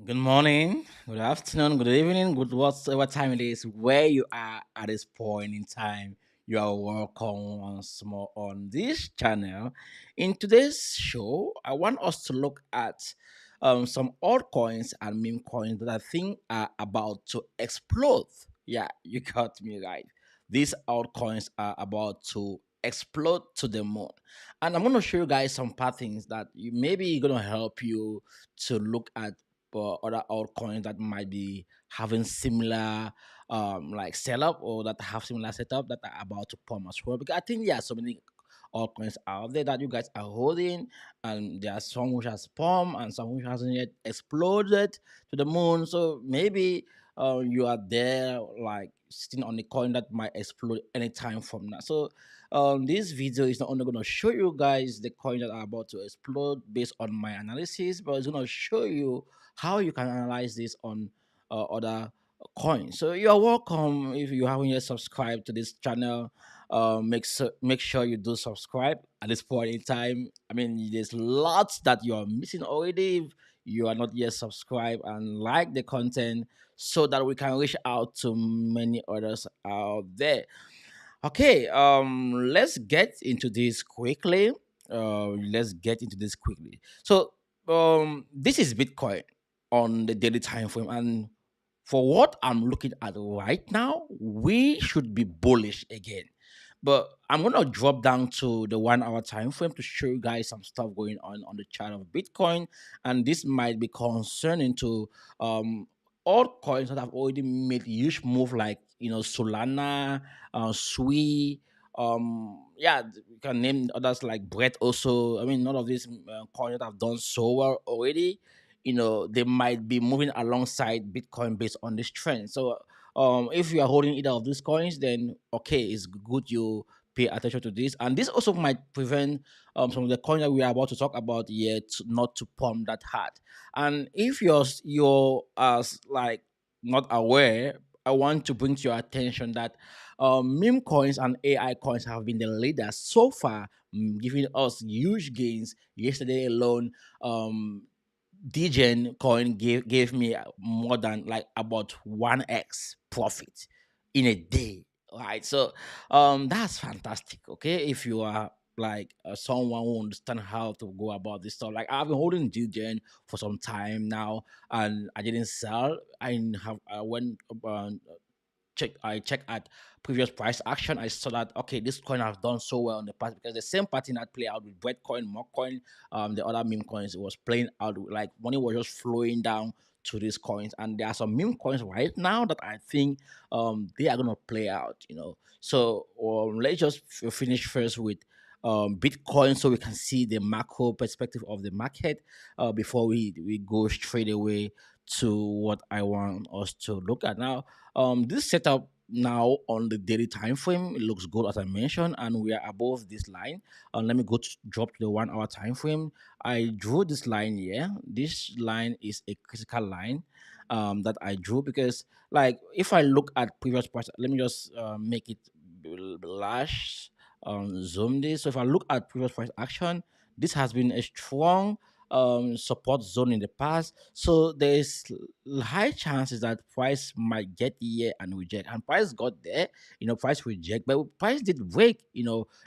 Good morning, good afternoon, good evening, good whatsoever time it is, where you are at this point in time. You are welcome once more on this channel. In today's show, I want us to look at some altcoins and meme coins that I think are about to explode. Yeah, you got me right. These altcoins are about to explode to the moon. And I'm going to show you guys some patterns that you maybe going to help you to look at other altcoins that might be having similar like setup or that have similar setup that are about to pump as well. Because I think there are so many altcoins out there that you guys are holding, and there are some which has pumped and some which hasn't yet exploded to the moon. So maybe you are there like sitting on the coin that might explode anytime from now. So this video is not only going to show you guys the coins that are about to explode based on my analysis, but it's going to show you how you can analyze this on other coins. So you're welcome. If you haven't yet subscribed to this channel, make sure you do subscribe at this point in time. I mean, there's lots that you are missing already if you are not yet subscribed and like the content so that we can reach out to many others out there. Okay, let's get into this quickly. So, this is Bitcoin on the daily time frame, and for what I'm looking at right now, we should be bullish again. But I'm gonna drop down to the 1 hour time frame to show you guys some stuff going on the chart of Bitcoin, and this might be concerning to all coins that have already made huge move, like Solana, Sui. Yeah, you can name others like Brett also. I mean, none of these coins that have done so well already. They might be moving alongside Bitcoin based on this trend. So if you are holding either of these coins, then okay, it's good you pay attention to this. And this also might prevent some of the coins that we are about to talk about yet not to pump that hard. And if you're as like not aware, I want to bring to your attention that meme coins and AI coins have been the leaders so far, giving us huge gains. Yesterday alone, Degen coin gave me more than like about 1x profit in a day, right? So that's fantastic. Okay, if you are like someone who understand how to go about this stuff, like I've been holding Degen for some time now, and I didn't sell. I went I check at previous price action. I saw that okay, this coin has done so well in the past because the same pattern that play out with breadcoin, MOG Coin, the other meme coins, it was playing out like money was just flowing down to these coins. And there are some meme coins right now that I think they are gonna play out. So let's just finish first with Bitcoin so we can see the macro perspective of the market before we go straight away to what I want us to look at now. This setup now on the daily time frame, it looks good as I mentioned, and we are above this line. Let me go to drop to the 1 hour time frame. I drew this line here. This line is a critical line that I drew because, like, if I look at previous price, let me just make it large, zoom this. So if I look at previous price action, this has been a strong support zone in the past. So there is high chances that price might get here and reject. And price got there, price reject, but price did break,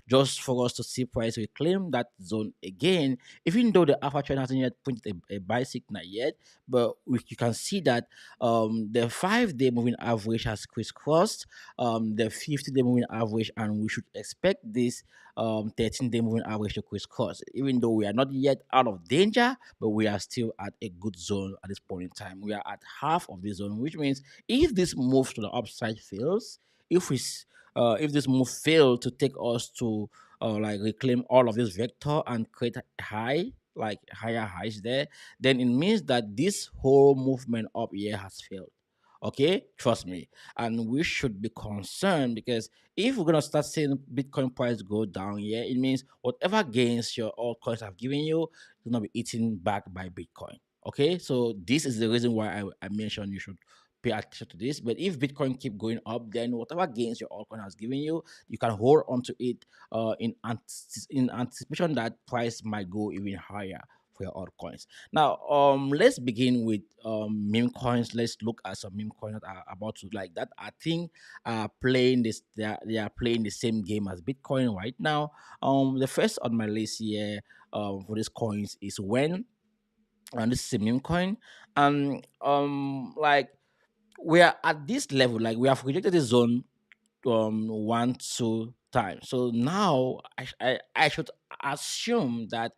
just for us to see price reclaim that zone again. Even though the alpha trend hasn't yet printed a buy signal yet, but you can see that the 5 day moving average has crisscrossed the 50-day moving average, and we should expect this 13-day moving average to crisscross. Even though we are not yet out of danger, but we are still at a good zone at this point in time. We are at half of the zone, which means if this move to the upside fails, if this move failed to take us to like reclaim all of this vector and create a high, like higher highs there, then it means that this whole movement up here has failed. Okay, trust me. And we should be concerned because if we're gonna start seeing Bitcoin price go down here, it means whatever gains your altcoins have given you is gonna be eaten back by Bitcoin. Okay, so this is the reason why I mentioned you should pay attention to this. But if Bitcoin keep going up, then whatever gains your altcoin has given you, you can hold on to it in anticipation that price might go even higher for your altcoins. Now, let's begin with meme coins. Let's look at some meme coins that are about to like that. I think are playing this. They are playing the same game as Bitcoin right now. The first on my list here for these coins is when, and this is a meme coin, and like we are at this level, like we have rejected the zone 1 2 times. So now I should assume that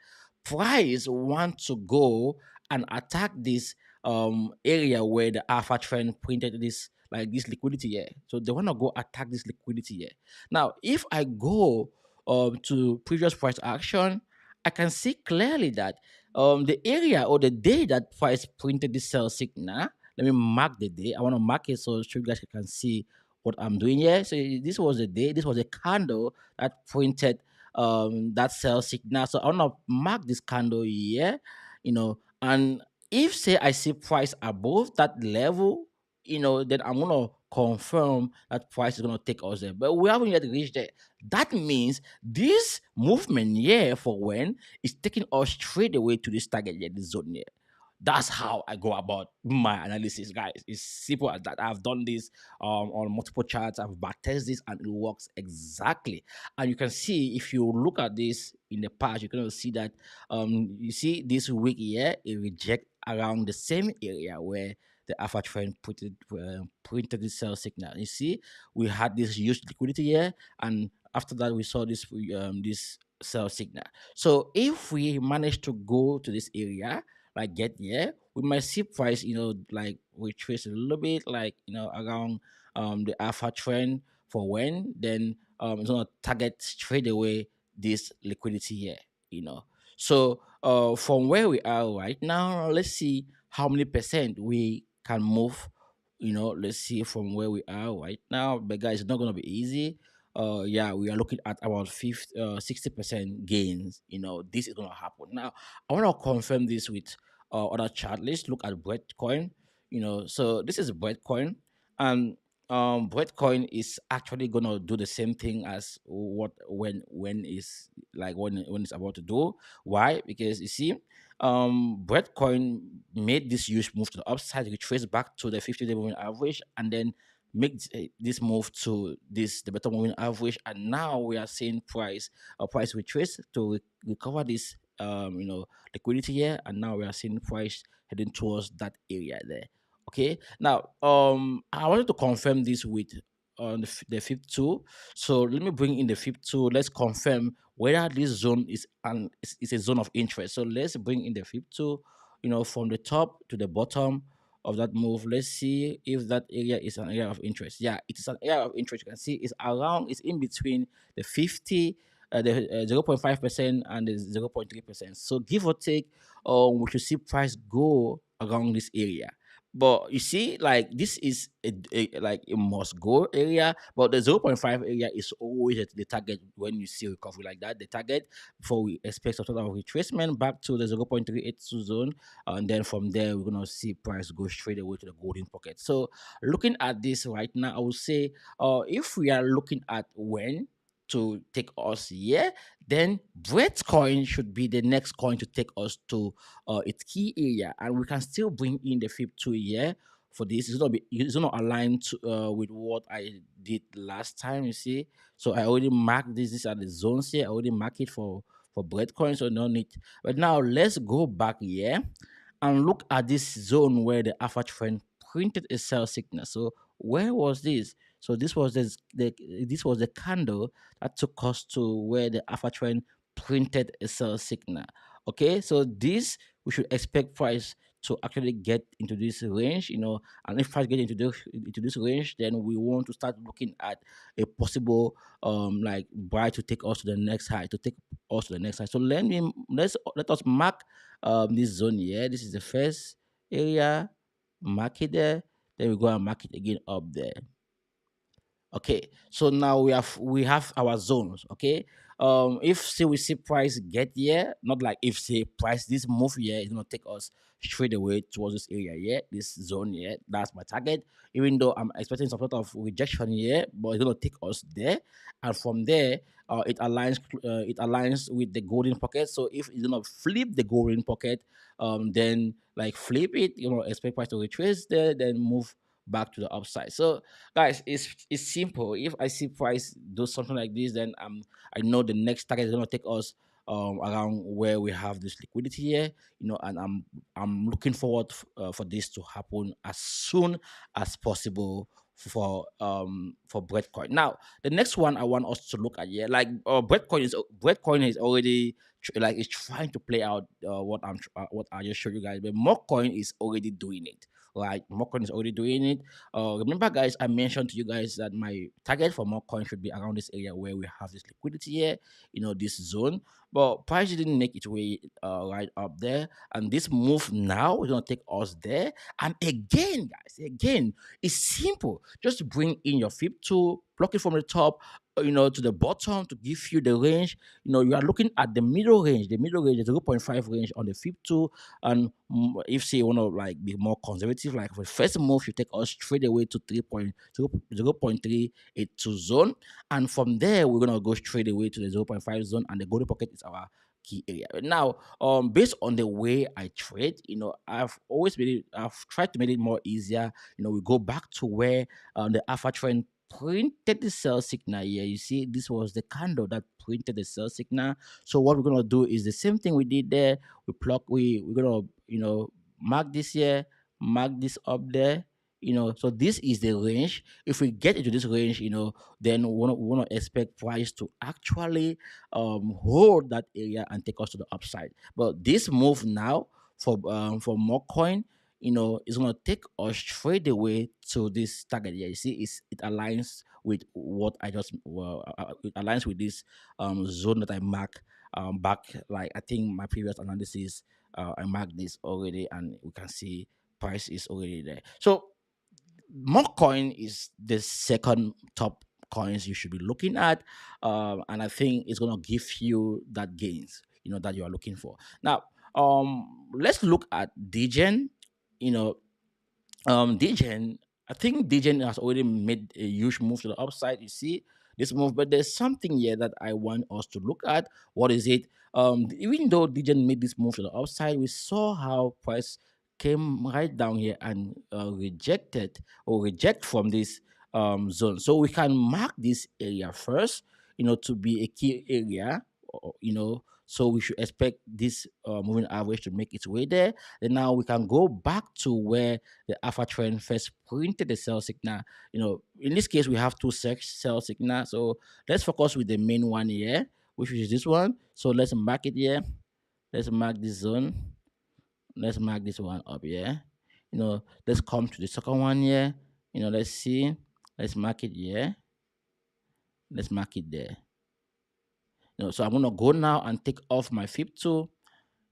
price want to go and attack this area where the alpha trend printed this, like this liquidity here. So they want to go attack this liquidity here. Now if I go to previous price action, I can see clearly that the area or the day that price printed this sell signal. Let me mark the day. I want to mark it so you guys can see what I'm doing here. So this was the day, this was a candle that printed that sell signal. So I want to mark this candle here, and if say I see price above that level, then I'm gonna confirm that price is gonna take us there. But we haven't yet reached there. That means this movement here for when is taking us straight away to this target here, this zone here. That's how I go about my analysis, guys. It's simple as that. I've done this on multiple charts. I've backtested this, and it works exactly. And you can see if you look at this in the past, you can see that you see this week here, it reject around the same area where the alpha trend printed the sell signal. You see, we had this huge liquidity here, and after that, we saw this sell signal. So if we manage to go to this area, like get here, we might see price, like retrace a little bit, like around the alpha trend for when, then it's gonna target straight away this liquidity here, So from where we are right now, let's see how many percent we can move. Let's see from where we are right now. But guys, it's not gonna be easy. Yeah, we are looking at about 60% gains. This is gonna happen. Now, I want to confirm this with other chart. Let's look at Breadcoin. So this is Breadcoin, and Breadcoin is actually gonna do the same thing as what when is like when it's about to do. Why? Because you see, Breadcoin made this huge move to the upside, retrace back to the 50-day moving average, and then make this move to the better moving average, and now we are seeing price retrace to recover this liquidity here, and now we are seeing price heading towards that area there. Okay, now I wanted to confirm this with the fifth tool. So let me bring in the fifth tool. Let's confirm whether this zone is a zone of interest. So let's bring in the fifth tool, from the top to the bottom of that move. Let's see if that area is an area of interest. Yeah, it is an area of interest. You can see it's in between the 50, the 0.5% and the 0.3%. So give or take, we should see price go around this area. But you see, like this is like a must go area, but the 0.5 area is always at the target when you see recovery like that. The target before we expect some sort of retracement back to the 0.382 zone, and then from there we're gonna see price go straight away to the golden pocket. So looking at this right now, I would say if we are looking at when to take us here, then Breadcoin should be the next coin to take us to its key area, and we can still bring in the flip 2 here for this. It's gonna align to with what I did last time. You see, so I already marked this. These are the zones here. I already marked it for Breadcoin, so no need. But now let's go back here and look at this zone where the alpha trend printed a sell signal. So where was this? So this was the candle that took us to where the alpha trend printed a sell signal. Okay, so this we should expect price to actually get into this range, and if price get into this range, then we want to start looking at a possible like buy to take us to the next high, to take us to the next high. So let us mark this zone here. This is the first area, mark it there, then we go and mark it again up there. Okay, so now we have our zones. Okay, If say we see price get here, not like if say price this move here is gonna take us straight away towards this area here, this zone here. That's my target. Even though I'm expecting some sort of rejection here, but it's gonna take us there, and from there, it aligns with the golden pocket. So if it's gonna flip the golden pocket, then like flip it, expect price to retrace there, then move back to the upside. So guys, it's simple. If I see price do something like this, then I know the next target is gonna take us around where we have this liquidity here, and I'm looking forward for this to happen as soon as possible for breadcoin. Now the next one I want us to look at here, like breadcoin is already like it's trying to play out what I just showed you guys, but MOG Coin is already doing it. Right, MOG Coin is already doing it. Remember, guys, I mentioned to you guys that my target for MOG Coin should be around this area where we have this liquidity here, this zone. But price didn't make its way right up there, and this move now is gonna take us there. And again, guys, again, it's simple. Just bring in your FIP tool, block it from the top, to the bottom to give you the range. You are looking at the middle range, the 0.5 range on the FIP tool. And if say you want to like be more conservative, like for the first move, you take us straight away to 0.382 zone, and from there we're gonna go straight away to the 0.5 zone, and the golden pocket is our key area. Now, based on the way I trade, I've tried to make it more easier. We go back to where the alpha trend printed the sell signal here. You see, this was the candle that printed the sell signal. So what we're gonna do is the same thing we did there. We're gonna mark this here, mark this up there. So this is the range. If we get into this range, then we wanna expect price to actually hold that area and take us to the upside. But this move now for more coin, it's gonna take us straight away to this target. Yeah, you see, it aligns with what I just it aligns with this zone that I mark back. Like I think my previous analysis, I marked this already, and we can see price is already there. So more coin is the second top coins you should be looking at, and I think it's gonna give you that gains that you are looking for. Now, let's look at Degen. You know, Degen, I think Degen has already made a huge move to the upside. You see this move, but there's something here that I want us to look at. What is it? Even though Degen made this move to the upside, we saw how price came right down here and reject from this zone. So we can mark this area first, to be a key area, so we should expect this moving average to make its way there. Then now we can go back to where the alpha trend first printed the sell signal. In this case, we have two sell signals. So let's focus with the main one here, which is this one. So let's mark it here. Let's mark this zone. Let's mark this one up here. Let's come to the second one here. Let's see. Let's mark it here. Let's mark it there. So I'm gonna go now and take off my FIP tool.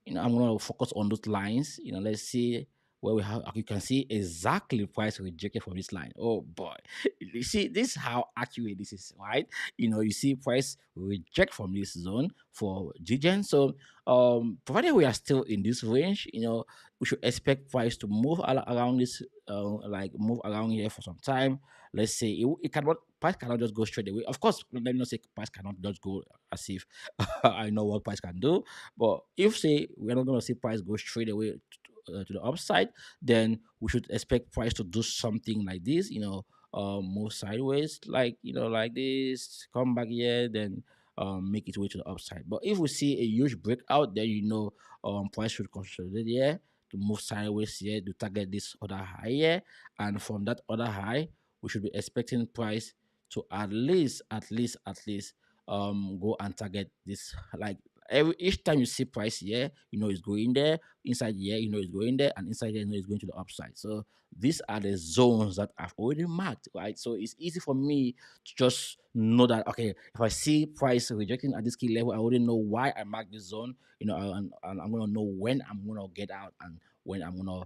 I'm gonna focus on those lines. Let's see where we have. You can see exactly price rejected from this line. Oh boy, you see this is how accurate this is, right? You see price reject from this zone for Degen. So provided we are still in this range, we should expect price to move around this, like move around here for some time. Let's say it cannot, price cannot just go straight away. Of course, let me not say price cannot just go as if I know what price can do. But if say we're not going to see price go straight away to the upside, then we should expect price to do something like this. Move sideways, like this, come back here, then make its way to the upside. But if we see a huge breakout, then price should consolidate here to move sideways here to target this other high here, and from that other high, we should be expecting price to at least go and target this, like each time you see price here, it's going there. inside here, it's going there, and inside here, it's going to the upside. So these are the zones that I've already marked, right? So it's easy for me to just know that, okay, if I see price rejecting at this key level, I already know why I marked this zone, and I'm gonna know when I'm gonna get out and when I'm gonna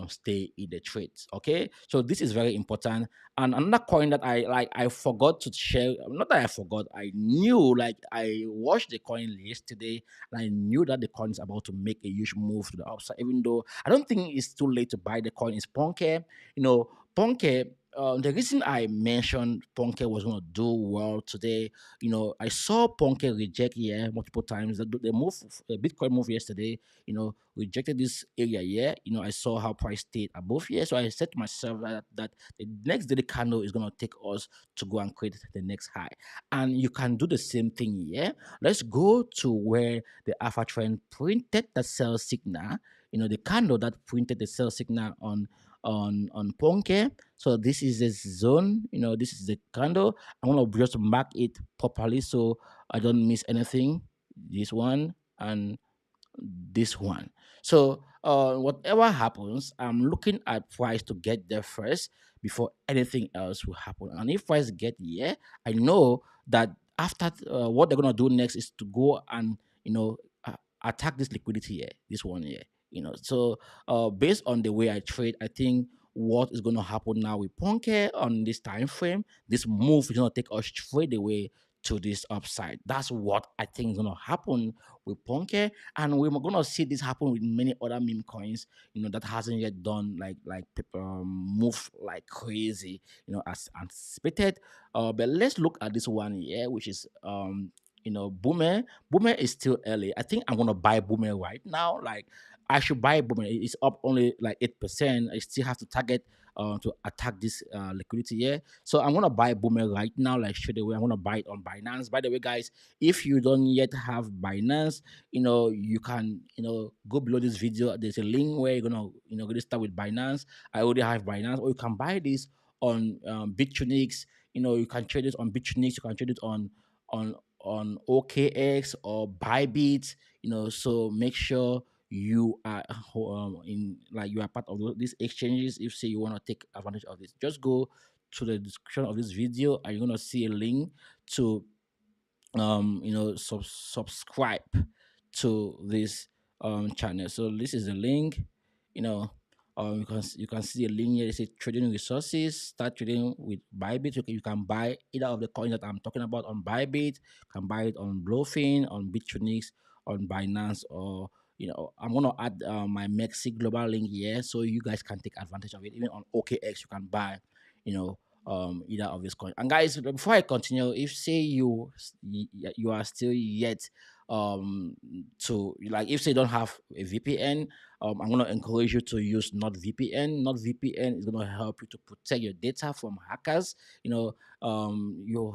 stay in the trades. Okay, so this is very important. And another coin that I forgot to share, not that I forgot, I knew, like, I watched the coin yesterday, and I knew that the coin is about to make a huge move to the upside. Even though I don't think it's too late to buy the coin, is Ponke. Ponke. The reason I mentioned Ponke was going to do well today, I saw Ponke reject here multiple times. The Bitcoin move yesterday, rejected this area here. I saw how price stayed above here. So I said to myself that the next daily candle is going to take us to go and create the next high. And you can do the same thing here. Let's go to where the alpha trend printed the sell signal. The candle that printed the sell signal on Ponke. So this is the zone. This is the candle. I'm gonna just mark it properly so I don't miss anything. This one and this one. So whatever happens, I'm looking at price to get there first before anything else will happen. And if price get here, I know that after what they're gonna do next is to go and attack this liquidity here, this one here. So based on the way I trade, I think what is going to happen now with Ponke on this time frame, this move is going to take us straight away to this upside. That's what I think is going to happen with Ponke, and we're going to see this happen with many other meme coins. That hasn't yet done like move like crazy. As anticipated. But let's look at this one here, which is Boomer. Boomer is still early. I think I'm gonna buy Boomer right now. Like, I should buy Boomer. It's up only like 8%. I still have to target to attack this liquidity here. So I'm gonna buy Boomer right now, like straight away. I'm gonna buy it on Binance. By the way, guys, if you don't yet have Binance, you can go below this video. There's a link where you're gonna get start with Binance. I already have Binance, or you can buy this on Bittronix. You can trade it on Bittronix. You can trade it on OKX or Bybit. So make sure you are you are part of these exchanges. If say you want to take advantage of this, just go to the description of this video, and you're gonna see a link to subscribe to this channel. So this is the link. you know you can see a link here. It says trading resources. Start trading with Bybit. You can buy either of the coins that I'm talking about on Bybit. You can buy it on Bluefin, on Bittronix, on Binance, or I'm gonna add my Mexi global link here, so you guys can take advantage of it. Even on OKX, you can buy you know either of these coins. And guys, before I continue, if say you are still yet to, like, if say you don't have a VPN, I'm gonna encourage you to use NordVPN. NordVPN is gonna help you to protect your data from hackers. You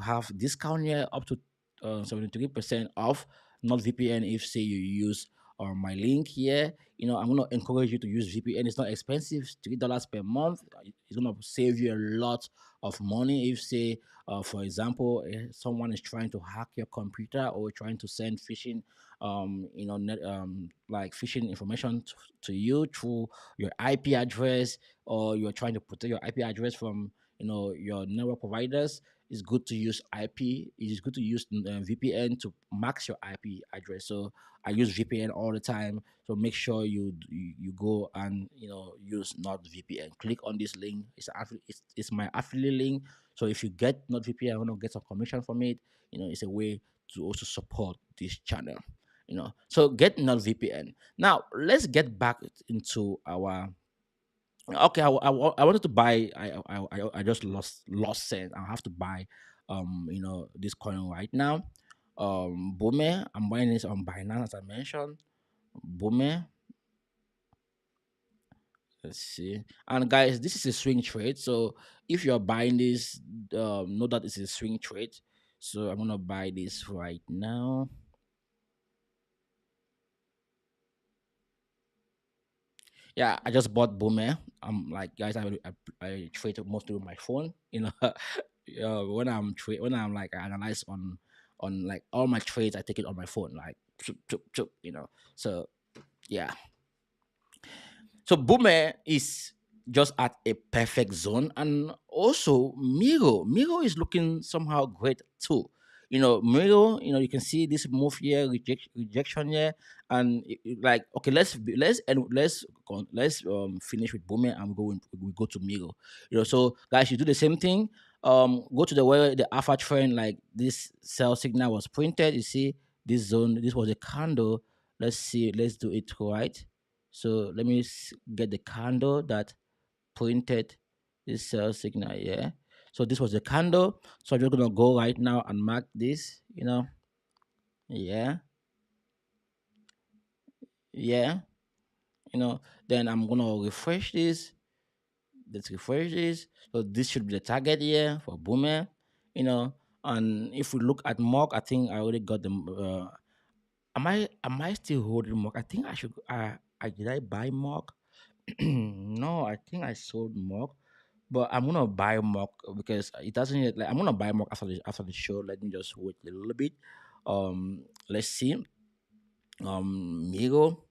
have discount here up to 73% off NordVPN if say you use my link here. I'm gonna encourage you to use VPN. It's not expensive, $3 per month. It's gonna save you a lot of money. If say, for example, someone is trying to hack your computer or trying to send phishing, like phishing information to you through your IP address, or you're trying to protect your IP address from your network providers, it's good to use IP. It is good to use VPN to max your IP address. So I use VPN all the time. So make sure you go and use NordVPN. Click on this link. It's my affiliate link. So if you get NordVPN, I'm gonna get some commission from it. It's a way to also support this channel. So get NordVPN. Now let's get back into our. Okay, I wanted to buy. I just lost sense. I have to buy, this coin right now. Boomer. I'm buying this on Binance, as I mentioned. Boomer. Let's see. And guys, this is a swing trade. So if you're buying this, know that it's a swing trade. So I'm gonna buy this right now. Yeah, I just bought Boomer. I'm like, guys, I trade mostly with my phone. When I'm like, I analyze on like all my trades, I take it on my phone, like, chup, chup, chup. So yeah. So Boomer is just at a perfect zone, and also Miro is looking somehow great too. Miro, you can see this move here, rejection here, and like, okay, let's finish with Boomer and we go to Miro. So guys, you do the same thing. Go to the where the alpha trend, like this sell signal was printed. You see this zone. This was a candle. Let's see. Let's do it right. So let me get the candle that printed this sell signal. Yeah. So this was the candle. So I'm just gonna go right now and mark this. Yeah, yeah. Then I'm gonna refresh this. Let's refresh this. So this should be the target here for Boomer. You know, and if we look at MOG, I think I already got them. Am I still holding MOG? I think I should. I did I buy MOG? No, I think I sold MOG, but I'm gonna buy MOG because it doesn't like I'm gonna buy MOG after the show. Let me just wait a little bit. Let's see. Migo.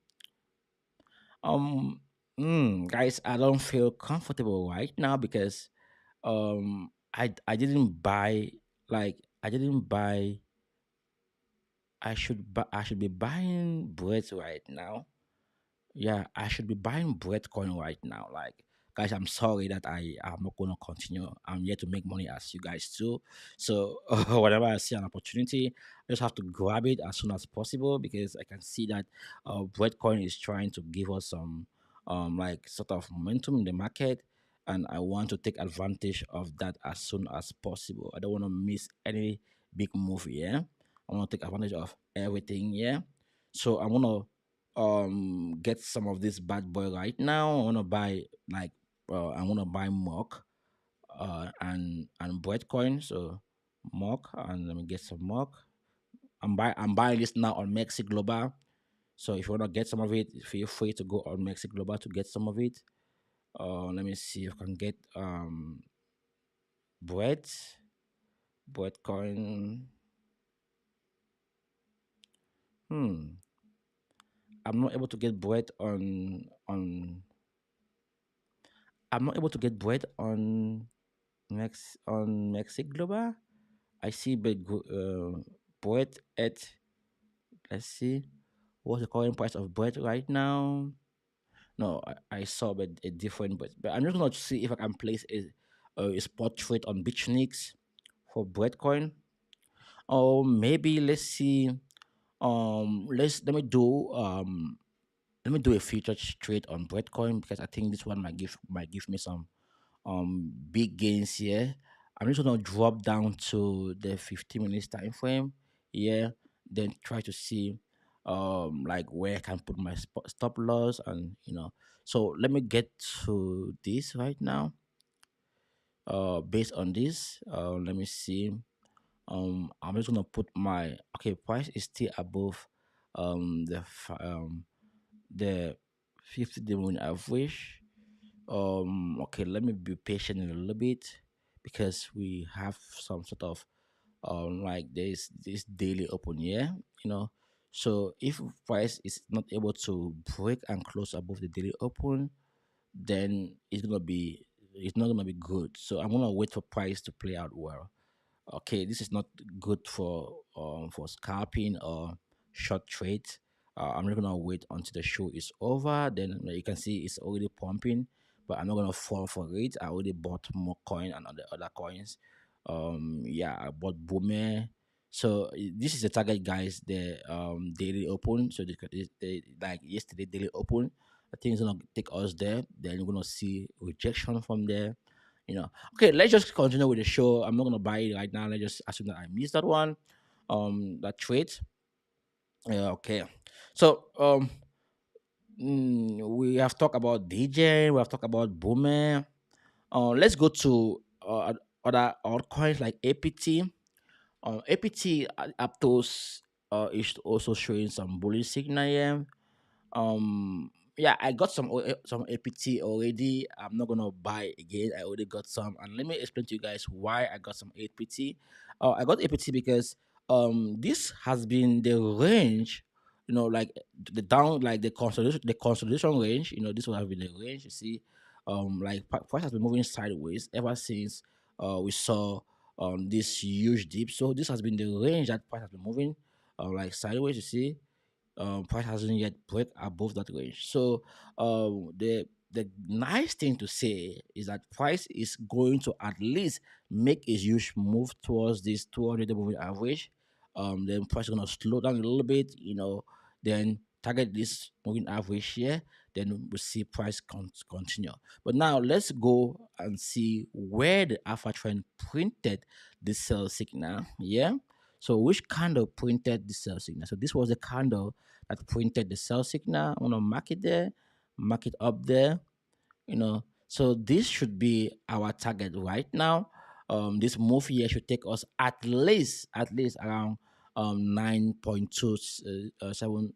Um, guys, I don't feel comfortable right now because I didn't buy, like, I didn't buy. I should be buying bread right now. Yeah, I should be buying breadcoin right now. Like, guys, I'm sorry that I am not gonna continue. I'm here to make money as you guys too. So whenever I see an opportunity, I just have to grab it as soon as possible because I can see that breadcoin is trying to give us some like sort of momentum in the market, and I want to take advantage of that as soon as possible. I don't want to miss any big move. Yeah, I want to take advantage of everything. Yeah, so I'm gonna get some of this bad boy right now. I wanna buy, like, I wanna buy mock and breadcoin. So mock, and let me get some mock. I'm buying this now on Mexi Global. So if you wanna get some of it, feel free to go on Mexi Global to get some of it. Let me see if I can get bread breadcoin. Hmm. I'm not able to get bread I'm not able to get bread on Mexi Global. I see bread at, let's see, what's the current price of bread right now? No, I saw a different but I'm just going to see if I can place a spot trade on Bitchnix for breadcoin. Or maybe let's see. Let me do a future trade on breadcoin because I think this one might give me some big gains here. I'm just gonna drop down to the 15 minutes time frame here, then try to see like where I can put my stop loss, and so let me get to this right now. Based on this, let me see. I'm just gonna put my, okay, price is still above the 50-day moving average. Okay, let me be patient a little bit because we have some sort of like there's this daily open here, so if price is not able to break and close above the daily open, then it's not gonna be good. So I'm gonna wait for price to play out well. Okay, this is not good for scalping or short trades. I'm not gonna wait until the show is over. Then you can see it's already pumping, but I'm not gonna fall for it. I already bought more coin and other coins. Yeah, I bought Boomer. So this is the target, guys. The daily open. So like yesterday daily open. I think it's gonna take us there. Then we're gonna see rejection from there. Okay, let's just continue with the show. I'm not gonna buy it right now. Let's just assume that I missed that one. That trade. Yeah, okay. So we have talked about DJ. We have talked about Boomer. Let's go to other altcoins like APT. APT Aptos is also showing some bullish signal here. Yeah, I got some APT already. I'm not gonna buy again. I already got some, and let me explain to you guys why I got some APT. I got APT because this has been the range. like the down, like the consolidation range. This will have been the range. You see, like price has been moving sideways ever since we saw this huge dip. So this has been the range that price has been moving like sideways. You see, price hasn't yet break above that range. So the nice thing to say is that price is going to at least make a huge move towards this 200 moving average. Then price is going to slow down a little bit, then target this moving average here. Then we'll see price continue. But now let's go and see where the alpha trend printed the sell signal. Yeah. So which candle printed the sell signal? So this was the candle that printed the sell signal. I'm gonna mark it there, mark it up there. So this should be our target right now. This move here should take us at least around 9.2 7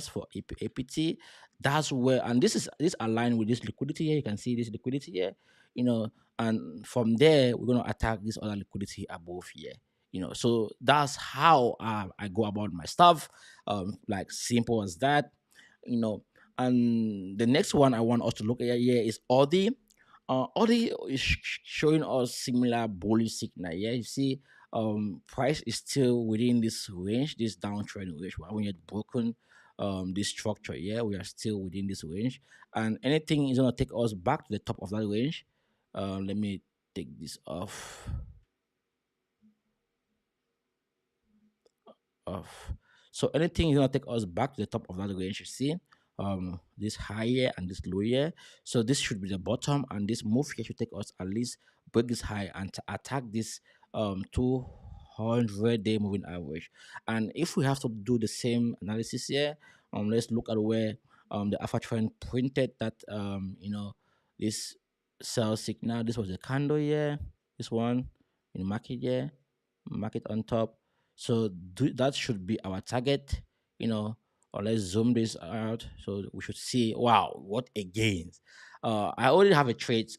for APT. That's where, and this aligned with this liquidity here. You can see this liquidity here, you know, and from there we're gonna attack this other liquidity above here. So that's how I go about my stuff. Like simple as that. you know and the next one I want us to look at here is ORDI. ORDI is showing us similar bullish signal. Yeah, you see, price is still within this range, this downtrend range. We haven't yet broken this structure. Yeah, we are still within this range, and anything is gonna take us back to the top of that range. Let me take this off. So anything is gonna take us back to the top of that range. You see, this higher and this lower. So this should be the bottom, and this move here should take us at least break this high and to attack this 200-day moving average. And if we have to do the same analysis here, let's look at where the alpha trend printed that this sell signal. This was the candle here. This one in the market here, market on top. So that should be our target, or let's zoom this out. So we should see, wow, what a gain. I already have a trade,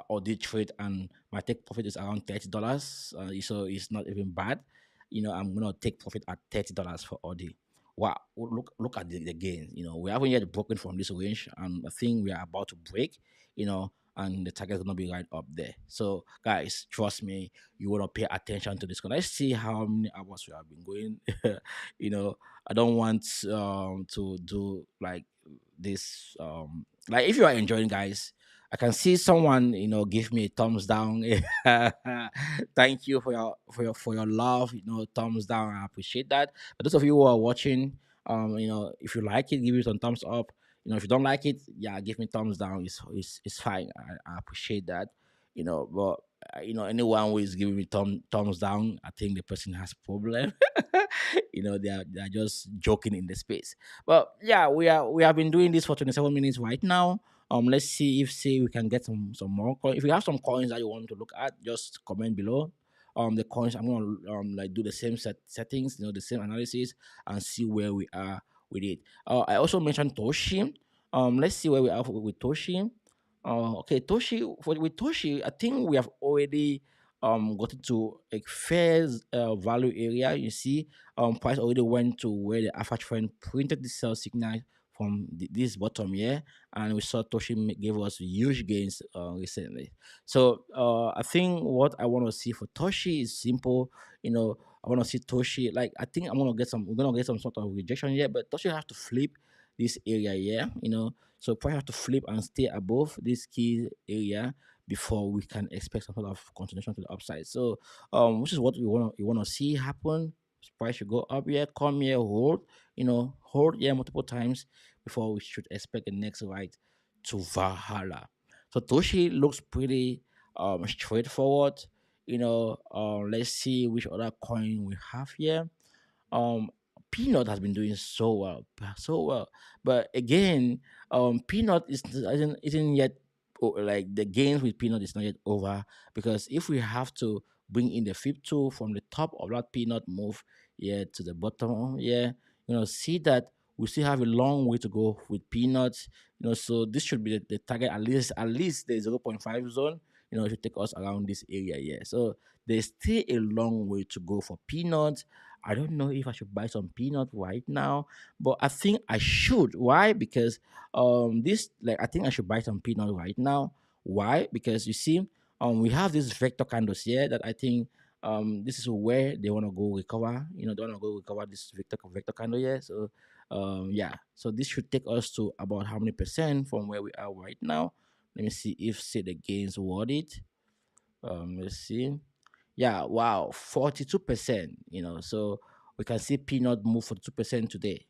or did trade, and my take profit is around $30. So it's not even bad. I'm gonna take profit at $30 for ORDI. Wow, look at the gain. We haven't yet broken from this range, and I think we are about to break. And the target is gonna be right up there. So guys, trust me, you wanna pay attention to this. Let's see how many hours we have been going. I don't want to do like this. Like if you are enjoying, guys, I can see someone, give me a thumbs down. Thank you for your love. Thumbs down. I appreciate that. But those of you who are watching, if you like it, give it some thumbs up. If you don't like it, yeah, give me thumbs down. It's fine. I appreciate that. But anyone who is giving me thumbs down, I think the person has problem. They are just joking in the space. But yeah, we have been doing this for 27 minutes right now. Let's see if we can get some more coins. If you have some coins that you want to look at, just comment below. The coins, I'm gonna like do the same settings, the same analysis, and see where we are with it. I also mentioned Toshi. Let's see where we are with Toshi. Okay, Toshi, with Toshi, I think we have already gotten to a fair value area. You see, price already went to where the alpha trend printed the sell signal from this bottom here, and we saw Toshi gave us huge gains recently. So I think what I want to see for Toshi is simple. I want to see Toshi, like, I think we're gonna get some sort of rejection here, but Toshi have to flip this area here. So price have to flip and stay above this key area before we can expect some sort of continuation to the upside. So which is what we want to see happen. Price should go up here, come here, hold here multiple times before we should expect the next ride to Valhalla. So Toshi looks pretty straightforward. Let's see which other coin we have here. um Peanut has been doing so well, so well. But again, Peanut isn't yet, like, the gains with Peanut is not yet over, because if we have to bring in the flip tool from the top of that Peanut move, yeah, to the bottom, yeah, see that we still have a long way to go with Peanuts. So this should be the target, at least the 0.5 zone. It should take us around this area, yeah. So there's still a long way to go for Peanuts, I don't know if I should buy some peanut right now, but I think I should. Why? Because this, like, I think I should buy some peanut right now. Why? Because you see, we have this vector candles here that I think this is where they want to go recover. They want to go recover this vector candle here. So yeah, so this should take us to about how many percent from where we are right now. Let me see if say the gains worth it. Let's see. Yeah, wow, 42%. So we can see peanut move for 2% today,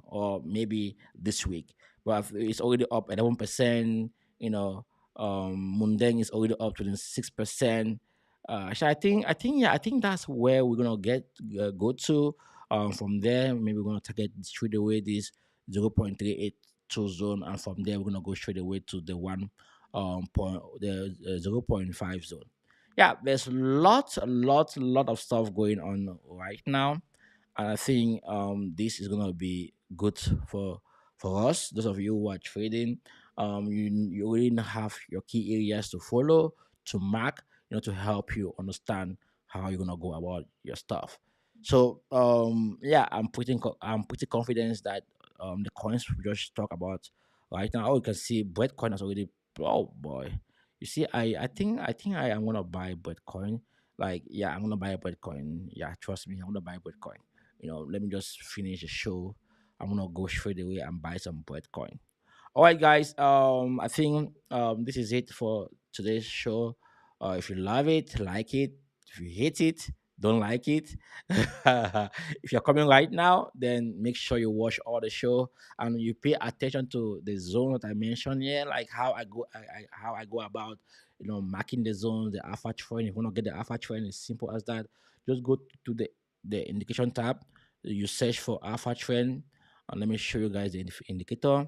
or maybe this week. But it's already up 11%. Mundeng is already up 26%. So I think that's where we're gonna go to. From there, maybe we're gonna target straight away this 0.382 zone, and from there we're gonna go straight away to the the 0.5 zone. Yeah, there's lot of stuff going on right now, and I think this is gonna be good for us. Those of you who are trading, you already have your key areas to follow, to mark, to help you understand how you're gonna go about your stuff. So yeah, I'm pretty confident that the coins we just talk about right now. Oh, you can see Bitcoin has already. Oh boy, you see, I think I am gonna buy Bitcoin. Like, yeah, I'm gonna buy a Bitcoin. Yeah, trust me, I'm gonna buy Bitcoin. Let me just finish the show. I'm gonna go straight away and buy some Bitcoin. All right, guys. I think this is it for today's show. If you love it, like it. If you hate it, don't like it. If you're coming right now, then make sure you watch all the show and you pay attention to the zone that I mentioned here, like how how I go about marking the zones, the alpha trend. If you want to get the alpha trend, it's simple as that. Just go to the indication tab. You search for alpha trend, and let me show you guys the indicator,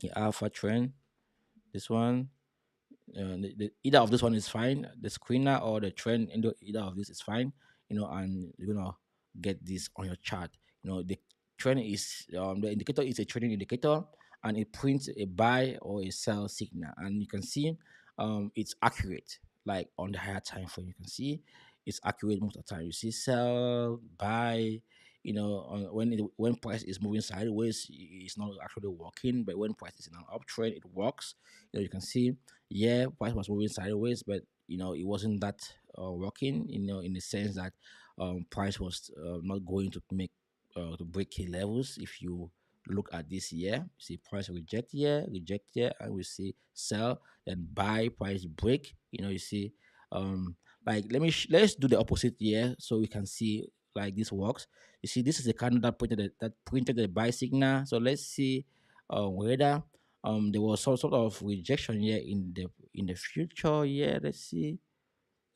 the alpha trend. This one, either of this one is fine. The screener or the trend, either of this is fine. And you're gonna get this on your chart. The trend is the indicator is a trading indicator, and it prints a buy or a sell signal, and you can see it's accurate. Like on the higher time frame, you can see it's accurate most of the time. You see sell, buy. When price is moving sideways, it's not actually working. But when price is in an uptrend, it works. You can see, yeah, price was moving sideways, but it wasn't that working. In the sense that price was not going to make to break key levels. If you look at this year, you see price reject here, and we see sell, then buy, price break. You see, like let's do the opposite here so we can see like this works. You see, this is a candle that printed the buy signal. So let's see whether there was some sort of rejection here in the future. Yeah, let's see.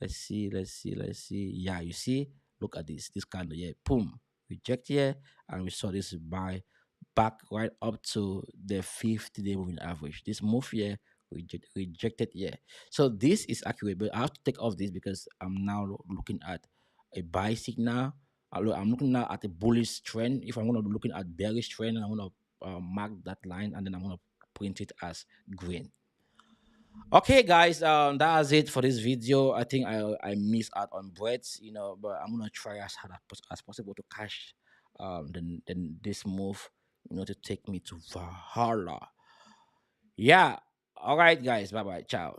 Yeah, you see, look at this candle here. Boom, reject here, and we saw this buy back right up to the 50-day moving average. This move here rejected here. So this is accurate, but I have to take off this because I'm now looking at a buy signal. I'm looking now at a bullish trend. If I'm going to be looking at bearish trend, I'm going to mark that line, and then I'm going to print it as green. Okay, guys, that's it for this video. I think I missed out on breads, but I'm gonna try as hard as possible to catch this move, to take me to Valhalla. Yeah. All right, guys. Bye bye. Ciao.